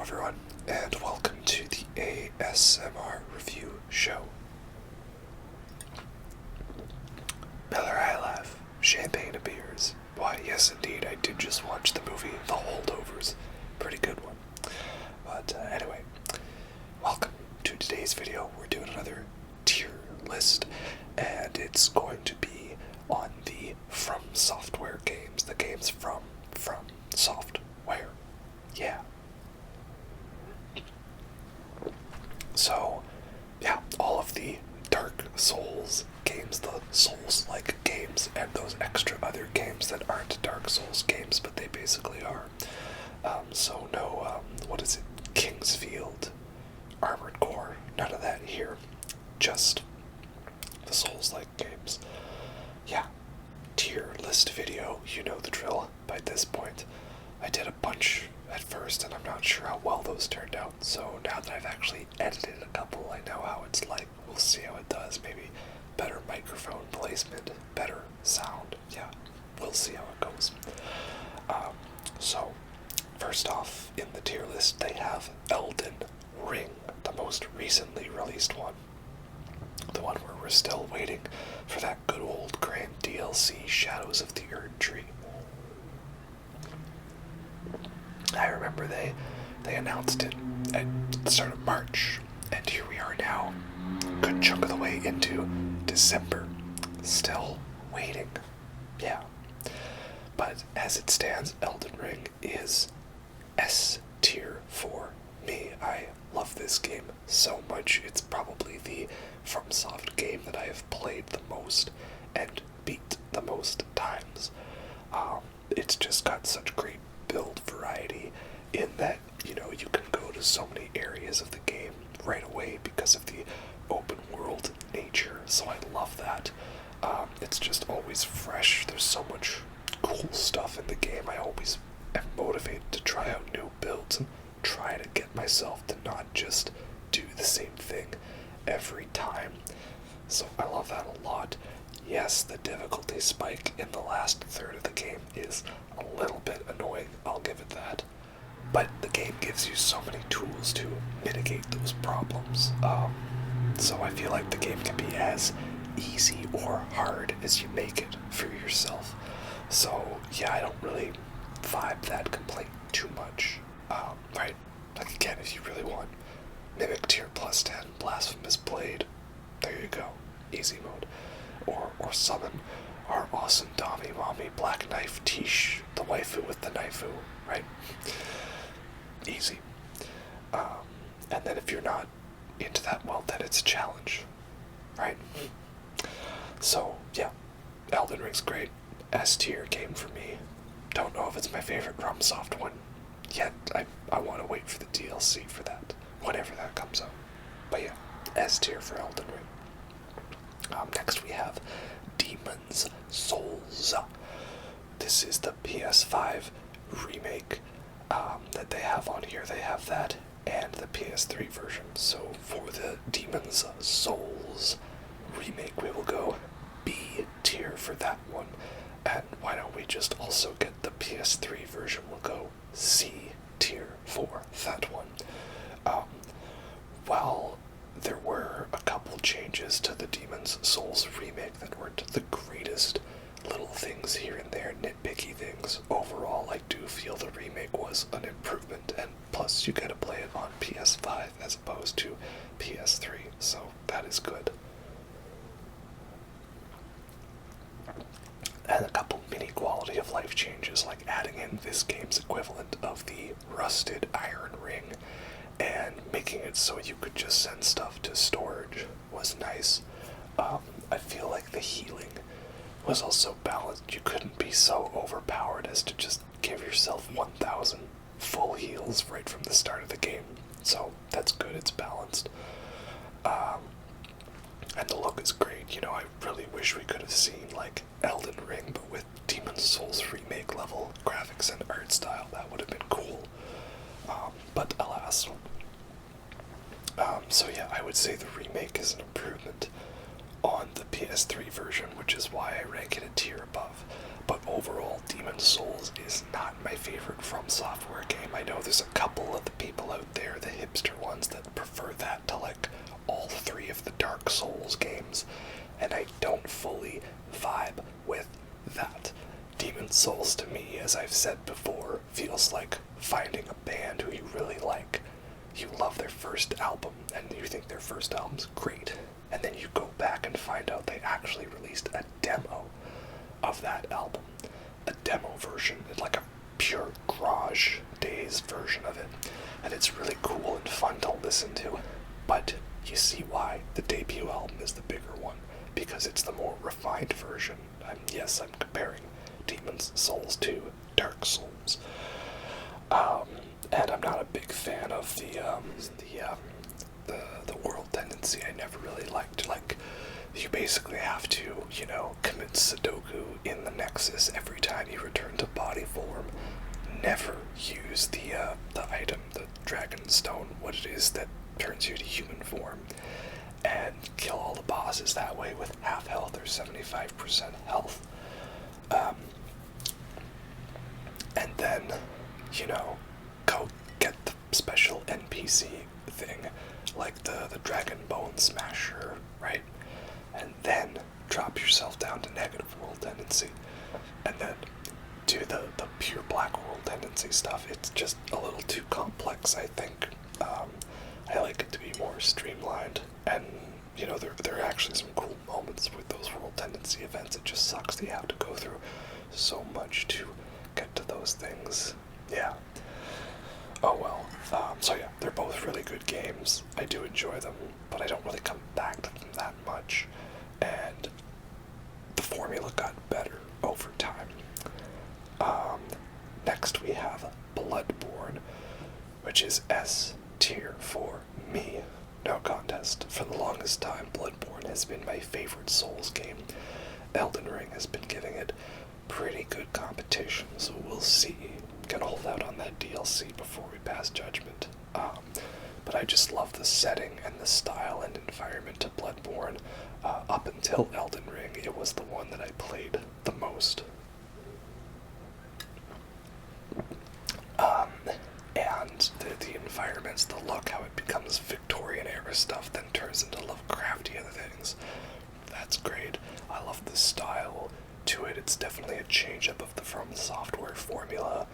everyone, and welcome to the ASMR review show. Miller High Life, champagne and beers. Why, yes indeed, I did just watch the movie The Holdovers. Pretty good one. But anyway, welcome to today's video. We're doing another tier list, and it's going to be on the From Software games. The games from Software. Yeah. So, yeah, all of the Dark Souls games, the Souls-like games, and those extra other games that aren't Dark Souls games, but they basically are. So no, what is it? Kingsfield, Armored Core, none of that here. Just the Souls-like games. Yeah, tier list video, you know the drill by this point. I did a bunch at first, and I'm not sure how well those turned out, so now that I've actually edited a couple, I know how it's like. We'll see how it does. Maybe better microphone placement, better sound. Yeah, we'll see how it goes. So, first off, in the tier list, they have Elden Ring, the most recently released one. The one where we're still waiting for that good old grand DLC, Shadows of the Erdtree. I remember they announced it at the start of March, and here we are now, a good chunk of the way into December, still waiting. Yeah. But as it stands, Elden Ring is S tier for me. I love this game so much. It's probably the FromSoft game that I have played the most and beat the most times. It's just got such great build variety in that, you can go to so many areas of the game right away because of the open world nature, so I love that. It's just always fresh. There's so much cool stuff in the game. I always am motivated to try out new builds and try to get myself to not just do the same thing every time. So I love that a lot. Yes, the difficulty spike in the last third of the game is a little bit annoying, I'll give it that. But the game gives you so many tools to mitigate those problems. So I feel like the game can be as easy or hard as you make it for yourself. So yeah, I don't really vibe that complaint too much. Right? Like again, if you really want Mimic tier +10, Blasphemous Blade, there you go. Easy mode. Or summon our awesome Dami Mommy Black Knife Tish, the waifu with the knifeu, right? Easy. And then if you're not into that, well, then it's a challenge, right? So, yeah, Elden Ring's great. S tier game for me. Don't know if it's my favorite FromSoft one yet. I want to wait for the DLC for that, whenever that comes out. But yeah, S tier for Elden Ring. Next we have Demon's Souls. This is the PS5 remake that they have on here. They have that and the PS3 version. So for the Demon's Souls remake, we will go B tier for that one. And why don't we just also get the PS3 version? We'll go C tier for that one. While there were a couple changes to the Demon's Souls remake that weren't the greatest, little things here and there, nitpicky things, overall I do feel the remake was an improvement, and plus you get to play it on PS5 as opposed to PS3, so that is good. And a couple mini quality of life changes, like adding in this game's equivalent of the rusted iron ring and making it so you could just send stuff to storage was nice. I feel like the healing was also balanced. You couldn't be so overpowered as to just give yourself 1,000 full heals right from the start of the game. So that's good, it's balanced. And the look is great. I really wish we could have seen like Elden Ring, but with Demon's Souls remake level graphics and art style. That would have been cool. But alas. So yeah, I would say the remake is an improvement on the PS3 version, which is why I rank it a tier above. But overall, Demon's Souls is not my favorite From Software game. I know there's a couple of the people out there, the hipster ones, that prefer that to like all three of the Dark Souls games, and I don't fully vibe with that. Demon's Souls to me, as I've said before, feels like finding a band who you really like. You love their first album, and you think their first album's great, and then you go back and find out they actually released a demo of that album. A demo version, like a pure garage days version of it, and it's really cool and fun to listen to. But you see why the debut album is the bigger one, because it's the more refined version. Yes, I'm comparing Demon's Souls to Dark Souls. And I'm not a big fan of the world tendency. I never really liked, like, you basically have to, commit Sudoku in the Nexus every time you return to body form. Never use the item, the Dragon Stone, what it is that turns you to human form, and kill all the bosses that way with half health or 75% health. And then, go get the special NPC thing, like the Dragon Bone Smasher, right? And then drop yourself down to negative world tendency, and then do the pure black world tendency stuff. It's just a little too complex, I think. I like it to be more streamlined, and there are actually some cool moments with those world tendency events. It just sucks that you have to go through so much to get to those things. Yeah. Oh well. So yeah, they're both really good games. I do enjoy them, but I don't really come back to them that much. And the formula got better over time. Next we have Bloodborne, which is S tier for me. No contest. For the longest time, Bloodborne has been my favorite Souls game. Elden Ring has been giving it pretty good competition, so we'll see. Gonna hold out on that DLC before we pass judgment. But I just love the setting and the style and environment of Bloodborne. Up until Elden Ring, it was the one that I played the most. And the environments, the look, how it becomes Victorian era stuff, then turns into Lovecraftian things. That's great. I love the style to it. It's definitely a change-up of the From Software formula.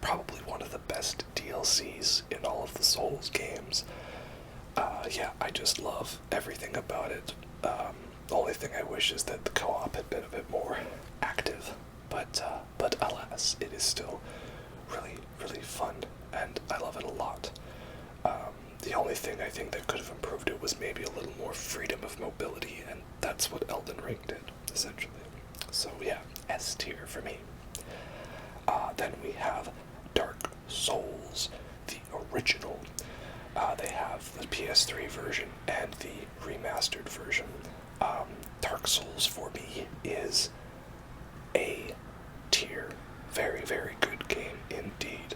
Probably one of the best DLCs in all of the Souls games. Yeah, I just love everything about it. The only thing I wish is that the co-op had been a bit more active, but alas, it is still really, really fun, and I love it a lot. The only thing I think that could have improved it was maybe a little more freedom of mobility, and that's what Elden Ring did, essentially. So yeah, S tier for me. Then we have Dark Souls, the original. They have the PS3 version and the remastered version. Dark Souls for me is A tier. Very, very good game indeed.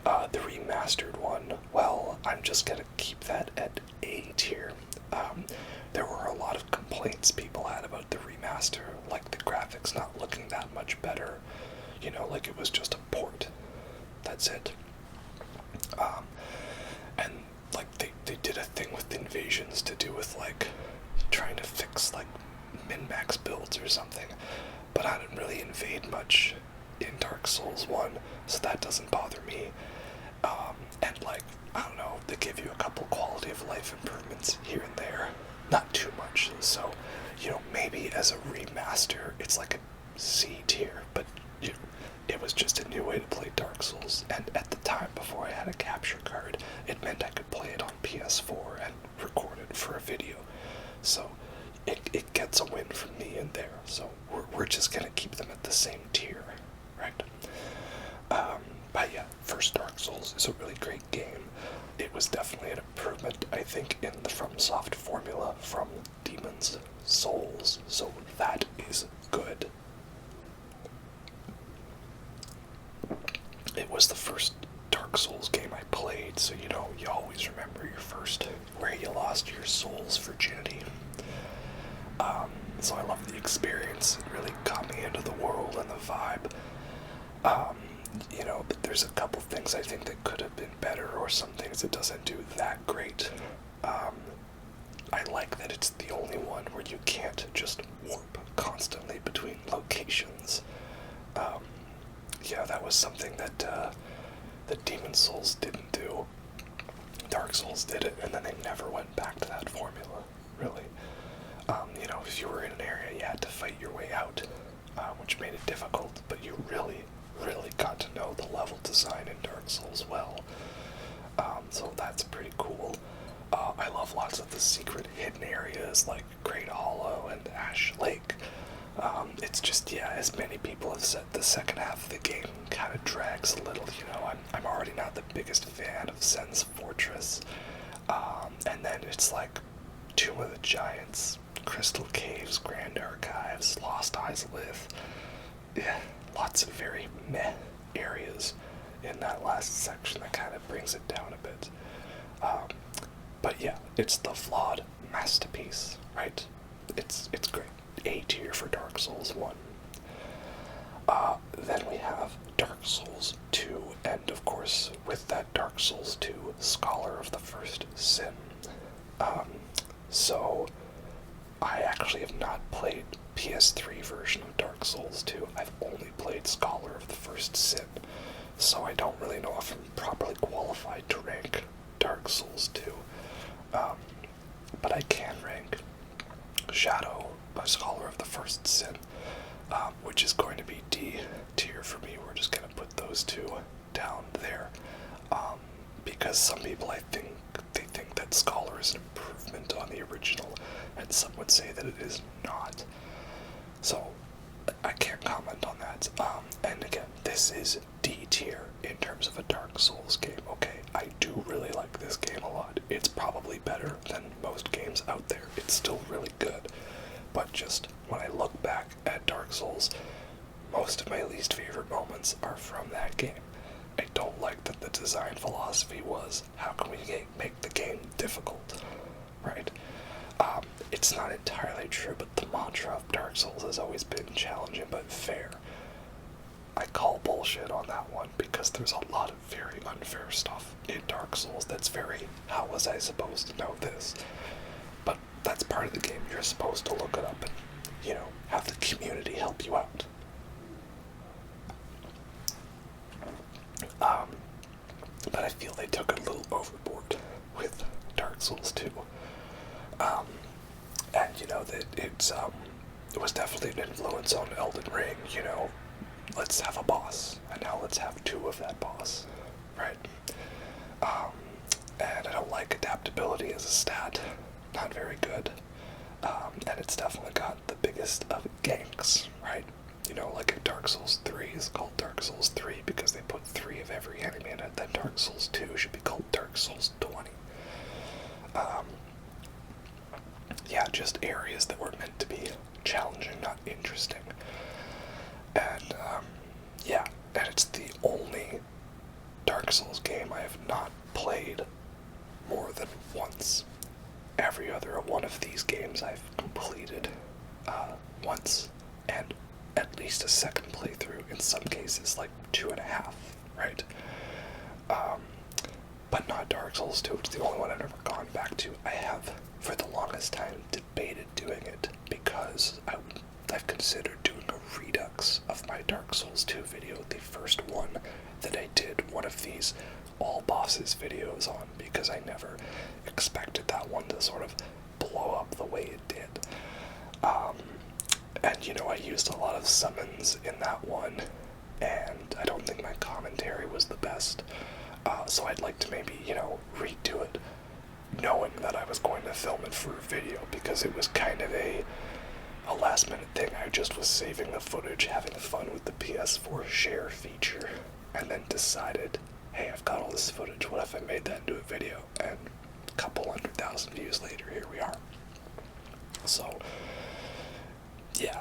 The remastered one, well, I'm just gonna keep that at A tier. There were a lot of complaints people had about the remaster, like the graphics not looking that much better. Like it was just a port. That's it. And like they did a thing with invasions to do with like trying to fix like min-max builds or something. But I didn't really invade much in Dark Souls 1, so that doesn't bother me. And like, I don't know, they give you a couple quality of life improvements here and there. Not too much, so, maybe as a remaster, it's like a C tier, but, it was just a new way to play Dark Souls, and at the time, before I had a capture card, it meant I could play it on PS4 and record it for a video. So, it gets a win from me in there, so we're just gonna keep them at the same tier, right? But yeah, first Dark Souls is a really great game. It was definitely an improvement, I think, in the FromSoft formula from Demon's Souls, so that is good. It was the first Dark Souls game I played, so you always remember your first, where you lost your soul's virginity. So I love that you experience. It really got me into the world and the vibe. But there's a couple things I think that could have been better, or some things it doesn't do that great. I like that it's the only one where you can't just warp constantly between locations. That was something that Demon Souls didn't do. Dark Souls did it, and then they never went back to that formula, really. If you were in an area, you had to fight your way out, which made it difficult, but you really, really got to know the level design in Dark Souls well. So that's pretty cool. I love lots of the secret hidden areas like Great Hollow and Ash Lake. It's just, as many people have said, the second half of the game kind of drags a little. I'm already not the biggest fan of Sen's Fortress. And then it's like Tomb of the Giants, Crystal Caves, Grand Archives, Lost Izalith. Yeah, lots of very meh areas in that last section that kind of brings it down a bit. But yeah, it's the flawed masterpiece, right? It's great. A tier for Dark Souls 1. Then we have Dark Souls 2, and of course, with that Dark Souls 2, Scholar of the First Sin. So, I actually have not played PS3 version of Dark Souls 2. I've only played Scholar of the First Sin, so I don't really know if I'm properly qualified to rank Dark Souls 2. But I can rank Shadow by Scholar of the First Sin, which is going to be D tier for me. We're just going to put those two down there, because some people, I think, they think that Scholar is an improvement on the original, and some would say that it is not. So, I can't comment on that. And again, this is D tier in terms of a Dark Souls game. Okay, I do really like this game a lot. It's probably better than most games out there. It's still really good. But just when I look back at Dark Souls, most of my least favorite moments are from that game. I don't like that the design philosophy was, how can we make the game difficult, right? It's not entirely true, but the mantra of Dark Souls has always been challenging but fair. I call bullshit on that one, because there's a lot of very unfair stuff in Dark Souls that's very, how was I supposed to know this? But that's part of the game. You're supposed to look it up and, have the community help you out. But I feel they took it a little overboard with Dark Souls 2. And that it was definitely an influence on Elden Ring. Let's have a boss, and now let's have two of that boss, right? And I don't like adaptability as a stat. Not very good. And it's definitely got the biggest of ganks, right? Like in Dark Souls 3 is called Dark Souls 3 because they put 3 of every enemy in it. Then Dark Souls 2 should be called Dark Souls 20. Just areas that were meant to be challenging, not interesting. And, and it's the only Dark Souls game I have not played more than once. Every other one of these games I've completed once, and at least a second playthrough, in some cases like 2.5, right? But not Dark Souls 2, it's the only one I've never gone back to. I have, for the longest time, debated doing it, because I've considered doing a redux of my Dark Souls 2 video, the first one that I did one of these all bosses videos on, because I never expected that one to sort of blow up the way it did. And I used a lot of summons in that one, and I don't think my commentary was the best. So I'd like to maybe, redo it, knowing that I was going to film it for a video, because it was kind of a last minute thing. I just was saving the footage, having fun with the PS4 share feature, and then decided, hey, I've got all this footage, what if I made that into a video? And a couple 100,000 views later, here we are. So,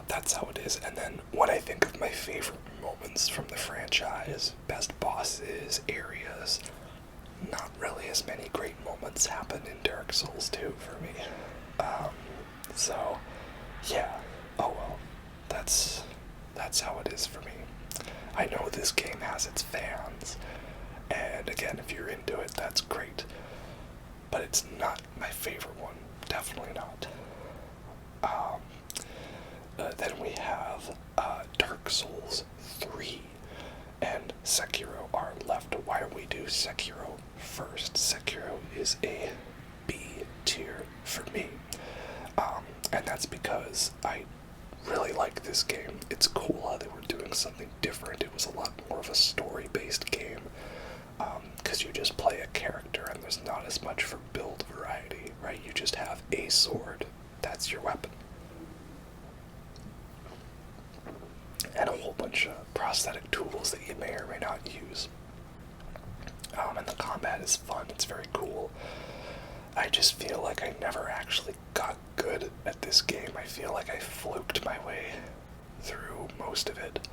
that's how it is. And then when I think of my favorite moments from the franchise, best bosses, areas, not really as many great moments happen in Dark Souls 2 for me. Oh well. that's how it is for me. I know this game has its fans, and again, if you're into it, that's great. But it's not my favorite one. Definitely not. Then we have Dark Souls 3 and Sekiro are left. Why don't we do Sekiro first? Sekiro is a B tier for me. And that's because I really like this game. It's cool how they were doing something different. It was a lot more of a story-based game. Because you just play a character and there's not as much for build variety, right? You just have a sword. That's your weapon. And a whole bunch of prosthetic tools that you may or may not use. And the combat is fun. It's very cool. I just feel like I never actually got good at this game. I feel like I fluked my way through most of it.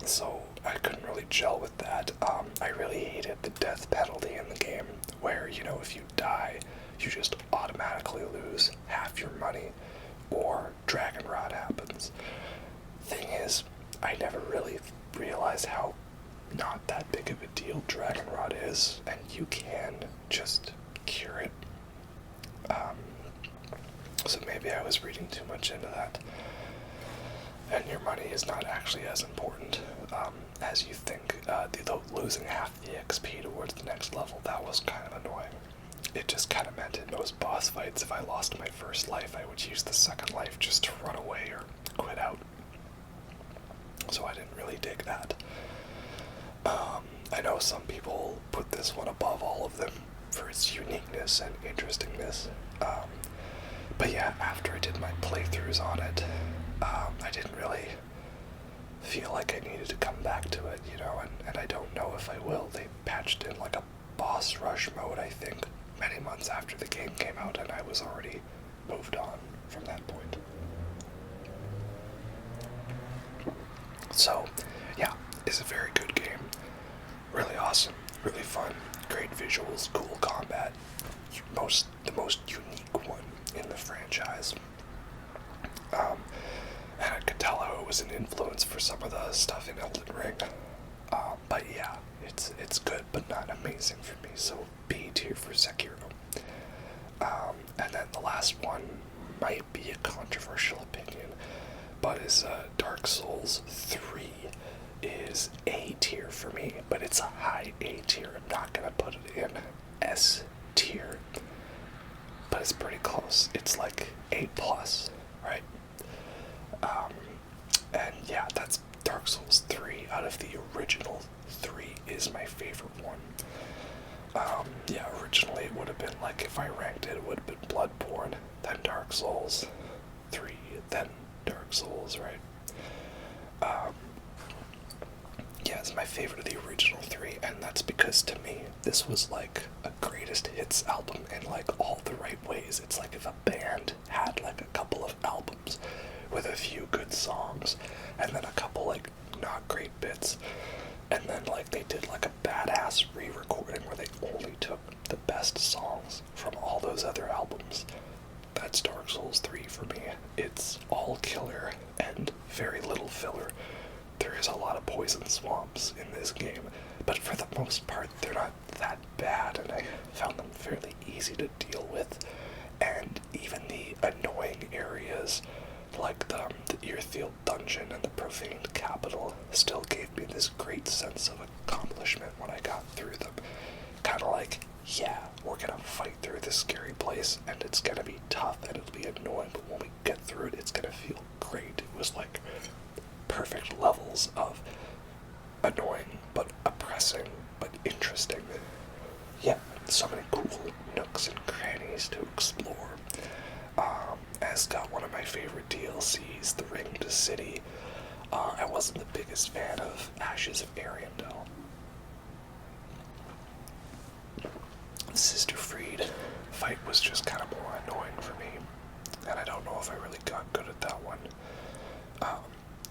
So I couldn't really gel with that. I really hated the death penalty in the game, where, if you die, you just automatically lose half your money, or Dragon Rot happens. Thing is, I never really realized how not that big of a deal Dragon Rot is, and you can just cure it. So maybe I was reading too much into that. And your money is not actually as important as you think. Losing half the XP towards the next level, that was kind of annoying. It just kind of meant in most boss fights, if I lost my first life, I would use the second life just to run away or quit out. So I didn't really dig that. I know some people put this one above all of them for its uniqueness and interestingness. But yeah, after I did my playthroughs on it, I didn't really feel like I needed to come back to it, and I don't know if I will. They patched in like a boss rush mode, I think, many months after the game came out, and I was already moved on from that point. So, yeah, it's a very good game. Really awesome, really fun, great visuals, cool combat. The most unique one in the franchise. And I could tell how it was an influence for some of the stuff in Elden Ring. But yeah, it's good, but not amazing for me, so B tier for Sekiro. And then the last one might be a controversial opinion, but is Dark Souls 3 is A tier for me, but it's a high A tier. I'm not gonna put it in S tier, but it's pretty close. It's like A+, right? And yeah, that's Dark Souls 3 out of the original 3 is my favorite one. Yeah, originally it would have been like, if I ranked it, it would have been Bloodborne, then Dark Souls 3, then Dark Souls, right? Yeah, it's my favorite of the original 3, and that's because to me, this was like a greatest hits album in like all the right ways. It's like if a band had like a couple of albums with a few good songs, and then a couple like not great bits, and then like they did like a badass re-recording where they only took the best songs from all those other albums. That's Dark Souls 3 for me. It's all killer and very little filler. There is a lot of poison swamps in this game, but for the most part they're not that bad, and I found them fairly easy to deal with. And even the annoying areas, like the Earthiel dungeon and the profaned capital, still gave me this great sense of accomplishment when I got through them. Kind of like, yeah, we're gonna fight through this scary place, and it's gonna be tough, and it'll be annoying, but when we get through it, it's gonna feel great. It was like perfect levels of annoying, but oppressing, but interesting. Yeah, so many cool nooks and crannies to explore. As got one of my favorite DLCs, The Ring to City. I wasn't the biggest fan of Ashes of Ariandel. The Sister Fried fight was just kind of more annoying for me, and I don't know if I really got good at that one.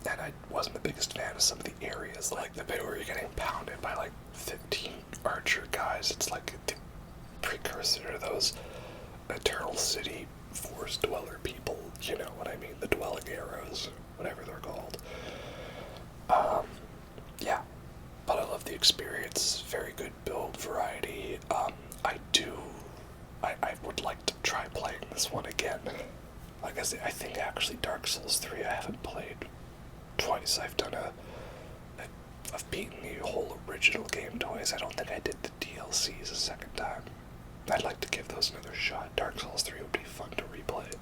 And I wasn't the biggest fan of some of the areas, like the bit where you're getting pounded by like 15 archer guys. It's like the precursor to those Eternal City forest dweller people, you know what I mean, the dwelling arrows, whatever they're called. Yeah, but I love the experience, very good build variety. I would like to try playing this one again. Like I say, I think actually Dark Souls 3 I haven't played twice. I've beaten the whole original game twice. I don't think I did the DLCs a second time. I'd like to give those another shot. Dark Souls 3 would be fun to replay.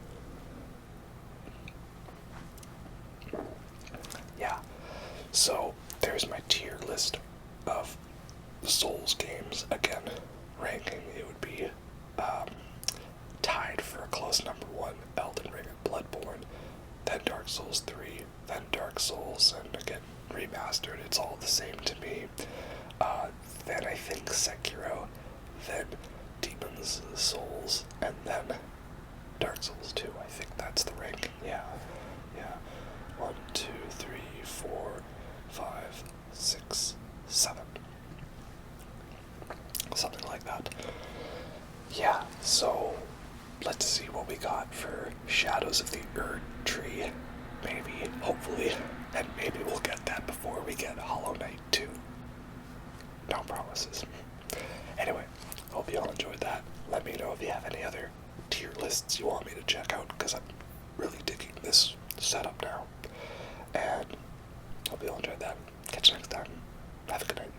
Yeah, so there's my tier list of Souls games. Again, ranking, it would be tied for a close number 1, Elden Ring and Bloodborne, then Dark Souls 3, then Dark Souls, and again, remastered, it's all the same to me. Then I think Sekiro, then Demon's Souls, and then Dark Souls 2. I think that's the ranking. Yeah. 1, 2, 3, 4, 5, 6, 7. Something like that. Yeah, so let's see what we got for Shadows of the Erdtree. Maybe, hopefully, and maybe we'll get that before we get Hollow Knight 2. No promises. Anyway, hope you all enjoyed that. Let me know if you have any other tier lists you want me to check out, because I'm really digging this setup now. And hope you all enjoyed that. Catch you next time. Have a good night.